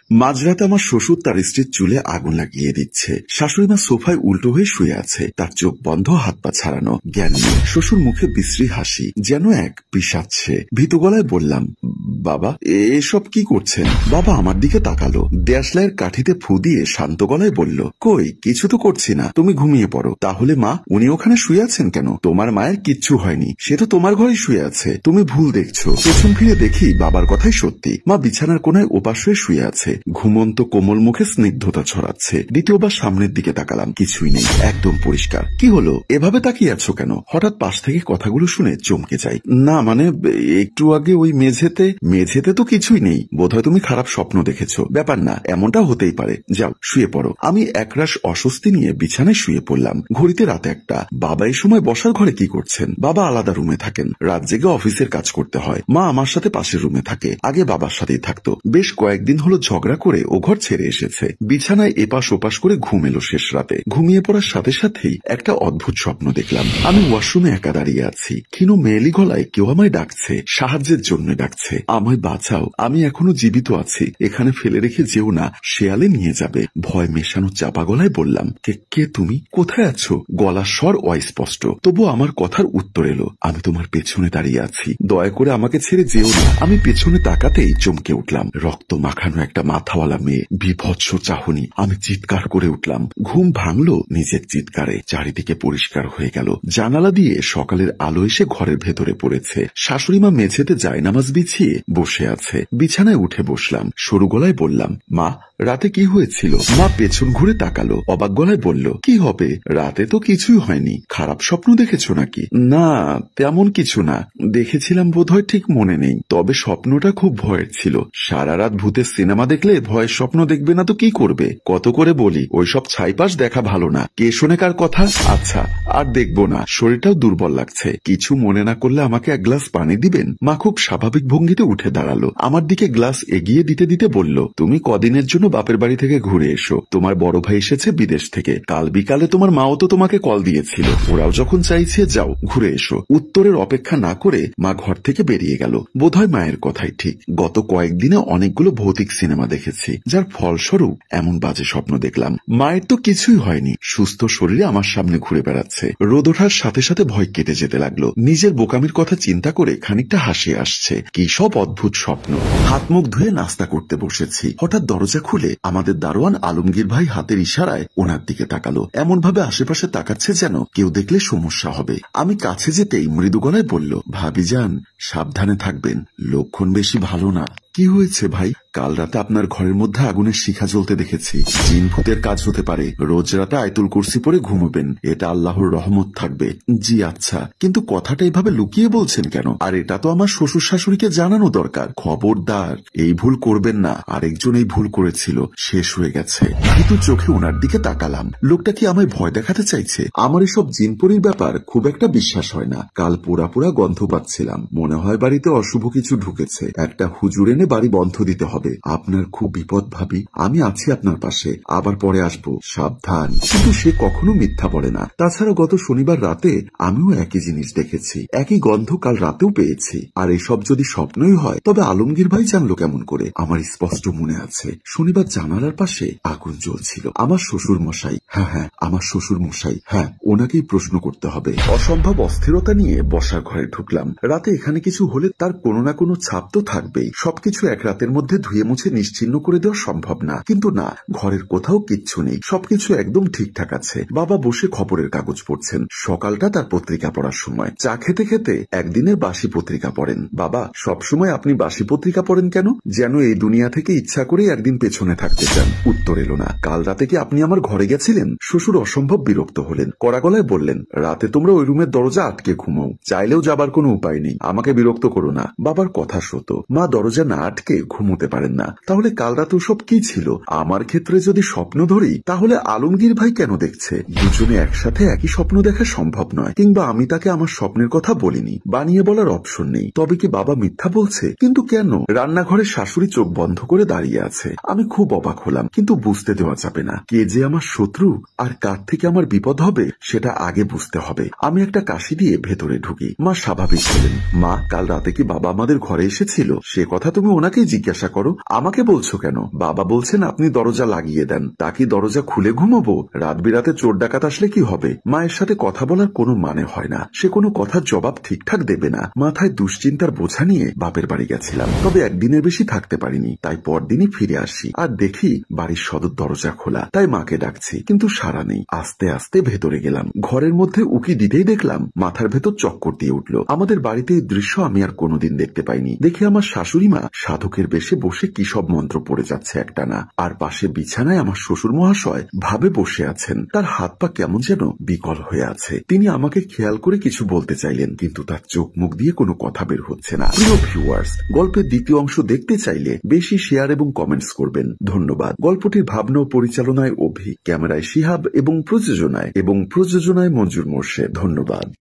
মাঝরাতে আমার শ্বশুর তার স্ত্রীর চুলে আগুন লাগিয়ে দিচ্ছে। শাশুড়িমা সোফায় উল্টো হয়ে শুয়ে আছে, তার চোখ বন্ধ, হাত পা ছাড়ানো, জ্ঞান নেই। শ্বশুর মুখে বিশ্রী হাসি, যেন এক পিশাচ্ছে। ভীতু গলায় বললাম, বাবা এসব কি করছেন? বাবা আমার দিকে তাকালো, দেশলাইয়ের কাঠিতে ফু দিয়ে শান্ত গলায় বলল, কই কিছু তো করছি না, তুমি ঘুমিয়ে পড়ো। তাহলে মা, উনি ওখানে শুয়ে আছেন কেন? তোমার মায়ের কিচ্ছু হয়নি, সে তো তোমার ঘরেই শুয়ে আছে, তুমি ভুল দেখছো। পেছন ফিরে দেখি বাবার কথাই সত্যি। মা বিছানার কোনায় ওপাশ হয়ে শুয়ে আছে, ঘুমন্ত কোমল মুখে স্নিগ্ধতা ছড়াচ্ছে। দ্বিতীয়বার সামনের দিকে তাকালাম, কিছুই নেই, একদম পরিষ্কার। কি হলো, এভাবে তাকিয়ে আছো কেন? হঠাৎ পাশ থেকে কথাগুলো শুনে চমকে যাই। না মানে একটু আগে ওই মেঝেতে তো কিছুই নেই, বোধহয় তুমি খারাপ স্বপ্ন দেখেছো। ব্যাপার না, এমনটা হতেই পারে, যাও শুয়ে পড়ো। আমি একরাশ অস্বস্তি নিয়ে বিছানায় শুয়ে পড়লাম। ঘড়িতে রাত 1টা। বাবা এই সময় বসার ঘরে কি করছেন? বাবা আলাদা রুমে থাকেন, রাত জেগে অফিসের কাজ করতে হয়। মা আমার সাথে পাশের রুমে থাকে, আগে বাবার সাথেই থাকতো। বেশ কয়েকদিন হলো ঝগড়া করে ও ঘর ছেড়ে এসেছে। বিছানায় এপাশ ওপাশ করে ঘুম এলো শেষ রাতে। ঘুমিয়ে পড়ার সাথে সাথেই একটা অদ্ভুত স্বপ্ন দেখলাম। আমি ওয়াশরুমে একা দাঁড়িয়ে আছি, ক্ষীণ মেয়েলি গলায় কেউ আমায় ডাকছে, সাহায্যের জন্য ডাকছে। আমায় বাঁচাও, আমি এখনো জীবিত আছি, এখানে ফেলে রেখে যেও না, শেয়ালে নিয়ে যাবে। ভয় মেশানো চাপা গলায় বললাম, কে তুমি? কোথায় আছো? গলার স্বর অস্পষ্ট, তবু আমার কথার উত্তর এলো, আমি তোমার পেছনে দাঁড়িয়ে আছি, দয়া করে আমাকে ছেড়ে যেও না। আমি পেছনে তাকাতেই চমকে উঠলাম। রক্ত মাখানো একটা মাথাওয়ালা মেয়ে, বীভৎস চাহনি। আমি চিৎকার করে উঠলাম। ঘুম ভাঙলো নিজের চিৎকারে। চারিদিকে পরিষ্কার হয়ে গেল। জানালা দিয়ে সকালের আলো এসে ঘরের ভেতরে পড়েছে। শাশুড়িমা মেঝেতে জায়নামাজ বিছিয়ে বসে আছে। বিছানায় উঠে বসলাম, সরু গলায় বললাম, মা রাতে কি হয়েছিল? মা পেছন ঘুরে তাকালো, অবাক গলায় বলল, কি হবে, রাতে তো কিছুই হয়নি। খারাপ স্বপ্ন দেখেছো নাকি? না তেমন কিছু না, দেখেছিলাম বোধহয় ঠিক মনে নেই, তবে স্বপ্নটা খুব ভয়ের ছিল। সারা রাত ভূতের সিনেমা দেখলে ভয়ের স্বপ্ন দেখবে না তো কি করবে? কত করে বলি ওইসব ছাইপাশ দেখা ভালো না। কে শোনে কার কথা? আচ্ছা আর দেখবো না, শরীরটাও দুর্বল লাগছে। কিছু মনে না করলে আমাকে এক গ্লাস পানি দিবেন? মা খুব স্বাভাবিক ভঙ্গিতে উঠে দাঁড়ালো, আমার দিকে গ্লাস এগিয়ে দিতে দিতে বলল, তুমি কদিনের জন্য বাপের বাড়ি থেকে ঘুরে এসো, তোমার বড় ভাই এসেছে বিদেশ থেকে, কাল বিকালে তোমার মাও তো তোমাকে কল দিয়েছিল, ওরাও যখন চাইছে যাও ঘুরে এসো। উত্তরের অপেক্ষা না করে মা ঘর থেকে বেরিয়ে গেল। বোধহয় মায়ের কথাই ঠিক, গত কয়েকদিনে অনেকগুলো ভৌতিক সিনেমা দেখেছি, যার ফলস্বরূপ এমন বাজে স্বপ্ন দেখলাম। মায়ের তো কিছুই হয়নি, সুস্থ শরীরে আমার সামনে ঘুরে বেড়াচ্ছে। রোদ ওঠার সাথে সাথে ভয় কেটে যেতে লাগলো। নিজের বোকামির কথা চিন্তা করে খানিকটা হাসি আসছে। কি সব অদ্ভুত স্বপ্ন। হাত মুখ ধুয়ে নাস্তা করতে বসেছি, হঠাৎ দরজা খুলে আমাদের দারোয়ান আলমগীর ভাই হাতের ইশারায় ওনার দিকে তাকালো, এমন ভাবে আশেপাশে তাকাচ্ছে যেন কেউ দেখলে সমস্যা হবে। আমি কাছে যেতেই মৃদু গলায় বলল, ভাবিজান সাবধানে থাকবেন, লক্ষণ বেশি ভালো না। কি হয়েছে ভাই? কাল রাতে আপনার ঘরের মধ্যে আগুনের শিখা জ্বলতে দেখেছি, জিন ভূতের কাজ হতে পারে। রোজ রাতে আয়তুল কুরসি পড়ে ঘুমোবেন, এটা আল্লাহর রহমত থাকবে। জি আচ্ছা, কিন্তু কথাটা এভাবে লুকিয়ে বলছেন কেন? আর এটা তো আমার শ্বশুর শাশুড়িকে জানানো দরকার। খবরদার এই ভুল করবেন না, আরেকজন এই ভুল করেছিল, শেষ হয়ে গেছে। কিন্তু চোখে ওনার দিকে তাকালাম, লোকটা কি আমায় ভয় দেখাতে চাইছে? আমার এসব জিনপরির ব্যাপার খুব একটা বিশ্বাস হয় না। কাল পোড়া পোড়া গন্ধ পাচ্ছিলাম, মনে হয় বাড়িতে অশুভ কিছু ঢুকেছে। একটা হুজুর এনে বাড়ি বন্ধ দিতে হবে। আপনার খুব বিপদ ভাবি, আমি আছি আপনার পাশে, আবার পরে আসবো, সাবধান। কিন্তু সে কখনো মিথ্যা বলে না। তাছাড়া গত শনিবার রাতে আমিও একই জিনিস দেখেছি, একই গন্ধ কাল রাতেও পেয়েছি। আর এসব যদি স্বপ্নই হয় তবে আলমগীর ভাই জানলো কেমন করে? আমার স্পষ্ট মনে আছে শনিবার জানালার পাশে আগুন জ্বলছিল। আমার শ্বশুর মশাই, হ্যাঁ আমার শ্বশুর মশাই, হ্যাঁ ওনাকেই প্রশ্ন করতে হবে। অসম্ভব অস্থিরতা নিয়ে বসার ঘরে ঢুকলাম। রাতে এখানে কিছু হলে তার কোনো না কোনো ছাপ তো থাকবেই। সবকিছু এক রাতের মধ্যে ধুয়ে মুছে নিশ্চিহ্ন করে দেওয়া সম্ভব না। কিন্তু না, ঘরের কোথাও কিচ্ছু নেই, সবকিছু একদম ঠিকঠাক আছে। বাবা বসে খবরের কাগজ পড়ছেন। সকালটা তার পত্রিকা পড়ার সময়। চা খেতে খেতে একদিনের বাসি পত্রিকা পড়েন। বাবা, সবসময় আপনি বাসি পত্রিকা পড়েন কেন? যেন এই দুনিয়া থেকে ইচ্ছা করে একদিন পেছনে থাকতে চান। উত্তর এলো না। কাল রাতে কি আপনি আমার ঘরে গেছিলেন? শ্বশুর অসম্ভব বিরক্ত হলেন, কড়া গলায় বললেন, রাতে তোমরা ওই রুমের দরজা আটকে ঘুমাও, চাইলেও যাবার কোনো উপায় নেই, আমাকে বিরক্ত করো না। বাবার কথা সত, মা দরজা না আটকে ঘুমোতে পারেন না। তাহলে কাল রাতে ওসব কি ছিল? আমার ক্ষেত্রে যদি স্বপ্ন ধরি, তাহলে আলমগীর ভাই কেন দেখছে? দুজনে একসাথে একই স্বপ্ন দেখা সম্ভব নয়। কিংবা আমি তাকে আমার স্বপ্নের কথা বলিনি, বানিয়ে বলার অপশন নেই। তবে কি বাবা মিথ্যা বলছে? কিন্তু কেন? রান্নাঘরে শাশুড়ি চোখ বন্ধ করে দাঁড়িয়ে আছে। আমি খুব অবাক হলাম, কিন্তু বুঝতে দেওয়া যাবে না কে যে আমার শত্রু আর কার থেকে আমার বিপদ হবে সেটা আগে বুঝতে হবে। আমি একটা কাশি দিয়ে ভেতরে ঢুকি। মা স্বাভাবিক হলেন। মা, কাল রাতে কি বাবা আমাদের ঘরে এসেছিল? সে কথা তুমি ওনাকেই জিজ্ঞাসা করো। আমাকে বলছো কেন? বাবা বলছেন আপনি দরজা লাগিয়ে দেন। তা কি দরজা খুলে ঘুমাবো? রাত বিরাতে চোর ডাকাত আসলে কি হবে? মায়ের সাথে কথা বলার কোনো মানে হয় না। সে কোনো কথার জবাব ঠিকঠাক দেবে না। মাথায় দুশ্চিন্তার বোঝা নিয়ে বাপের বাড়ি গেছিলাম, তবে একদিনের বেশি থাকতে পারিনি। তাই পরদিনই ফিরে আসি আর দেখি বাড়ির সদর দরজা খোলা। তাই মাকে ডাকছি, কিন্তু সাড়া নেই। আস্তে আস্তে ভেতরে গেলাম। ঘরের মধ্যে উকি দিতেই দেখলাম মাথার ভেতর চক্কর দিয়ে উঠল। আমাদের বাড়িতে এই দৃশ্য আমি আর কোনোদিন দেখতে পাইনি। দেখে আমার শাশুড়ি মা সাধকের বেশে বসে কি সব মন্ত্র পড়ে যাচ্ছে একটানা, আর পাশে বিছানায় আমার শ্বশুর মহাশয় ভাবে বসে আছেন। তার হাত পা কেমন যেন বিকল হয়ে আছে। তিনি আমাকে খেয়াল করে কিছু বলতে চাইলেন, কিন্তু তার চোখ মুখ দিয়ে কোনো কথা বের হচ্ছে না। প্রিয় ভিউয়ার্স, গল্পের দ্বিতীয় অংশ দেখতে চাইলে বেশি শেয়ার এবং কমেন্টস করবেন। ধন্যবাদ। গল্পটির ভাবনা ও পরিচালনায় অভি, ক্যামেরায় শিহাব এবং প্রযোজনায় মঞ্জুর মোর্শেদ। ধন্যবাদ।